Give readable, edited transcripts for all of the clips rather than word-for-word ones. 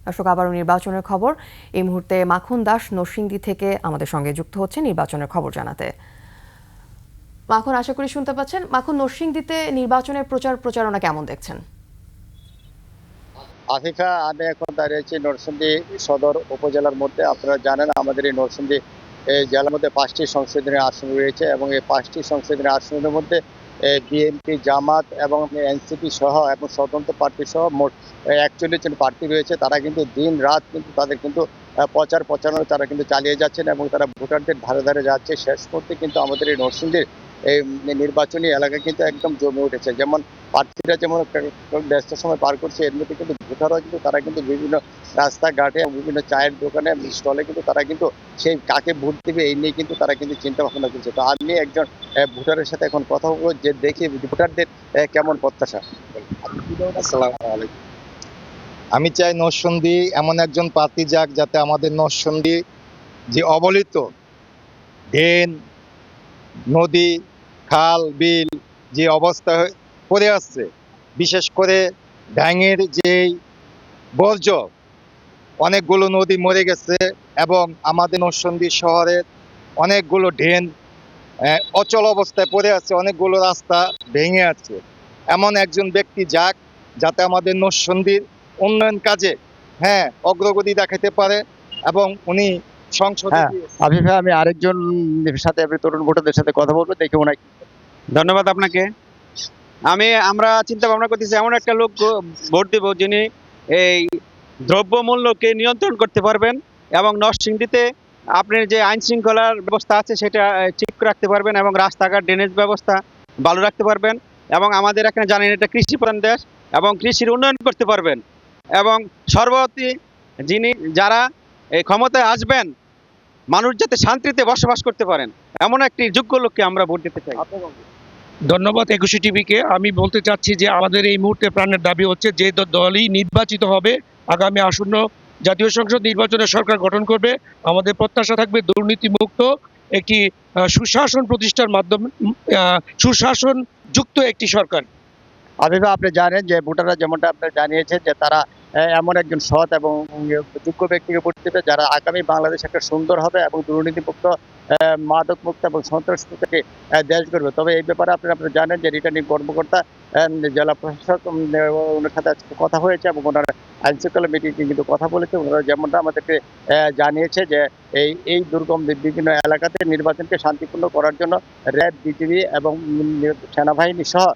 দর্শক, আবারও নির্বাচনের খবর। এই মুহূর্তে মাখন দাস নরসিংদী থেকে আমাদের সঙ্গে যুক্ত হচ্ছে নির্বাচনের খবর জানাতে। মাখন, আশা করি শুনতে পাচ্ছেন। মাখন, নরসিংদীতে নির্বাচনের প্রচারণা কেমন দেখছেন? আফিফা, আমি এখন দাঁড়িয়েছি নরসিংদী সদর উপজেলার মধ্যে। আপনারা জানেন আমাদের এই নরসিংদী জেলার মধ্যে 5টি সংসদীয় আসন রয়েছে এবং এই 5টি সংসদীয় আসনের মধ্যে বিএনপি, জামাত এবং এনসিপি সহ এবং স্বতন্ত্র প্রার্থী সহ মোট 41 জন প্রার্থী রয়েছে। তারা কিন্তু দিন রাত কিন্তু তাদের কিন্তু প্রচারণা তারা কিন্তু চালিয়ে যাচ্ছেন এবং তারা ভোটারদের ধারে ধারে যাচ্ছে। শেষ করতে কিন্তু আমাদের এই নরসিংদীর এই নির্বাচনী এলাকা কিন্তু একদম জমে উঠেছে। যেমন প্রার্থীরা যেমন ব্যস্ত সময় পার করছে, এর মধ্যে কিন্তু ভোটাররা কিন্তু তারা কিন্তু বিভিন্ন রাস্তাঘাটে বিভিন্ন চায়ের দোকানে স্টলে কিন্তু তারা কিন্তু সেই কাকে ভোট দেবে এই নিয়ে কিন্তু তারা কিন্তু চিন্তা ভাবনা করছে। তো আমি একজন ভোটারের সাথে এখন কথা বলবো, যে দেখি ভোটারদের কেমন প্রত্যাশা। আসসালামু আলাইকুম। আমি চাই নরসিংদী এমন একজন প্রার্থী যাক, যাতে আমাদের নরসিংদী যে অবলিত ড্রেন, নদী, খাল, বিল যে অবস্থা পড়ে আসছে, বিশেষ করে ড্যাঙের যেই বর্জ্য, অনেকগুলো নদী মরে গেছে এবং আমাদের নরসিংদী শহরের অনেকগুলো ড্রেন অচল অবস্থায় পড়ে আছে, অনেকগুলো রাস্তা ভেঙে আছে। এমন একজন ব্যক্তি যাক, যাতে আমাদের নরসিংদীর উন্নয়ন কাজে অগ্রগতি দেখাতে পারে এবং উনি সংসদে আফিফা, আমি আরেকজন সাথে তরুণ ভোটারদের সাথে কথা বলবো, দেখি ওনাকে। ধন্যবাদ আপনাকে। আমরা চিন্তা ভাবনা করতেছি এমন একটা লোক ভোট দেব যিনি এই দ্রব্যমূল্যকে নিয়ন্ত্রণ করতে পারবেন এবং নরসিংদীতে আপনার যে আইন শৃঙ্খলার ব্যবস্থা আছে সেটা ঠিক রাখতে পারবেন এবং রাস্তাঘাট ড্রেনেজ ব্যবস্থা ভালো রাখতে পারবেন এবং আমাদের এখানে জানেন এটা কৃষি প্রধান দেশ এবং কৃষির উন্নয়ন করতে পারবেন এবং সর্বপ্রতি যারা এই ক্ষমতায় আসবেন মানুষ যাতে শান্তিতে বসবাস করতে পারেন এমন একটি যোগ্য লোককে আমরা ভোট দিতে চাই। ধন্যবাদ 21 টিভিকে। আমি বলতে চাচ্ছি যে আমাদের এই মুহূর্তে প্রাণের দাবি হচ্ছে যে দলই নির্বাচিত হবে আগামী আসন্ন জাতীয় সংসদ নির্বাচনে সরকার গঠন করবে, আমাদের প্রত্যাশা থাকবে দুর্নীতিমুক্ত একটি সুশাসন প্রতিষ্ঠার মাধ্যমে সুশাসন যুক্ত একটি সরকার। আফিফা, আপনি জানেন যে ভোটাররা যেমনটা আপনার জানিয়েছে যে তারা এমন একজন সৎ এবং যোগ্য ব্যক্তিকে ভোট দেবে যারা আগামী বাংলাদেশ একটা সুন্দর হবে এবং দুর্নীতিমুক্ত, মাদক মুক্ত এবং সন্ত্রাস থেকে দেশ গড়বে। তবে এই ব্যাপারে আপনারা জানেন যে রিটার্নিং কর্মকর্তা জেলা প্রশাসক ওনার সাথে আজকে কথা হয়েছে এবং ওনারা আইনশৃঙ্খলা মিটিংয়ে কিন্তু কথা বলেছে। ওনারা যেমনটা আমাদেরকে জানিয়েছে যে এই দুর্গম বিভিন্ন এলাকাতে নির্বাচনকে শান্তিপূর্ণ করার জন্য র্যাব, বিজিবি এবং সেনাবাহিনী সহ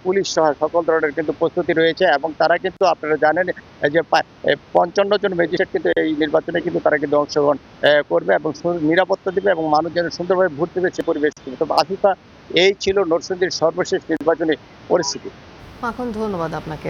পুলিশ সহ সকল ধরনের কিন্তু প্রস্তুতি রয়েছে এবং তারা কিন্তু আপনারা জানেন যে 55 জন ম্যাজিস্ট্রেট কিন্তু এই নির্বাচনে কিন্তু তারা কিন্তু অংশগ্রহণ করবে এবং নিরাপত্তা দেবে এবং মানুষ যেন সুন্দরভাবে ভোট দেবে সে পরিবেশ দেবে। তবে আফিফা, এই ছিল নরসিংদীর সর্বশেষ নির্বাচনী পরিস্থিতি। মাখন, ধন্যবাদ আপনাকে।